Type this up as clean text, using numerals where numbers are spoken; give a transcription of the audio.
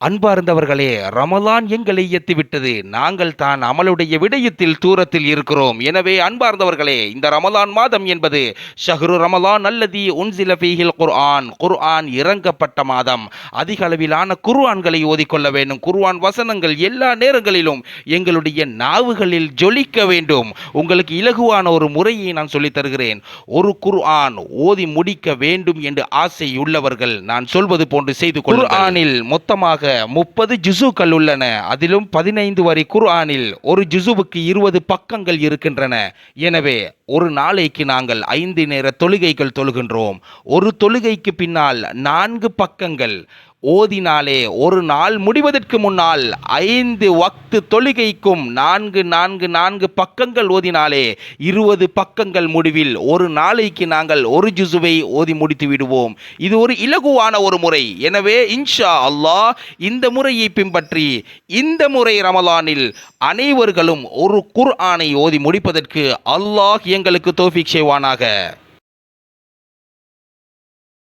அன்பார்ந்தவர்களே, ரமலான் எங்களை எத்திவிட்டது. நாங்கள் தான் அமலுடைய விடயத்தில் தூரத்தில் இருக்கிறோம். எனவே அன்பார்ந்தவர்களே, இந்த ரமலான் மாதம் என்பது ஷஹ்ரு ரமலான் அல்லதி உன்சில ஃபீஹில் குர்ஆன், குர்ஆன் இறங்கப்பட்ட மாதம். அதிக அளவிலான குர்ஆன்களை ஓதிக்கொள்ள வேண்டும். குர்ஆன் வசனங்கள் எல்லா நேரங்களிலும் எங்களுடைய நாவுகளில் ஜொலிக்க வேண்டும். உங்களுக்கு இலகுவான ஒரு முறையை நான் சொல்லித் தருகிறேன். ஒரு குர்ஆன் ஓதி முடிக்க வேண்டும் என்று ஆசை உள்ளவர்கள் நான் சொல்வது போன்று செய்து கொள்ளுங்கள். குர்ஆனில் மொத்தமாக 30 ஜுசுக்கள் உள்ளன. அதிலும் 15 வரி குர்ஆனில் ஒரு ஜுசுவுக்கு 20 பக்கங்கள் இருக்கின்றன. எனவே ஒரு நாளைக்கு நாங்கள் 5 நேர தொழுகைகள் தொழுகின்றோம். ஒரு தொழுகைக்கு பின்னால் 4 பக்கங்கள் ஓதினாலே ஒரு நாள் முடிவதற்கு முன்னால் 5 வக்து தொழுகைக்கும் 4 பக்கங்கள் ஓதினாலே 20 பக்கங்கள் முடிவில் ஒரு நாளைக்கு நாங்கள் ஒரு ஜுசுவை ஓதி முடித்து விடுவோம். இது ஒரு இலகுவான ஒரு முறை. எனவே இன்ஷா அல்லாஹ் இந்த முறையை பின்பற்றி இந்த முறை ரமலானில் அனைவர்களும் ஒரு குர்ஆனை ஓதி முடிப்பதற்கு அல்லாஹ் எங்களுக்கு தௌஃபீக் செய்வானாக.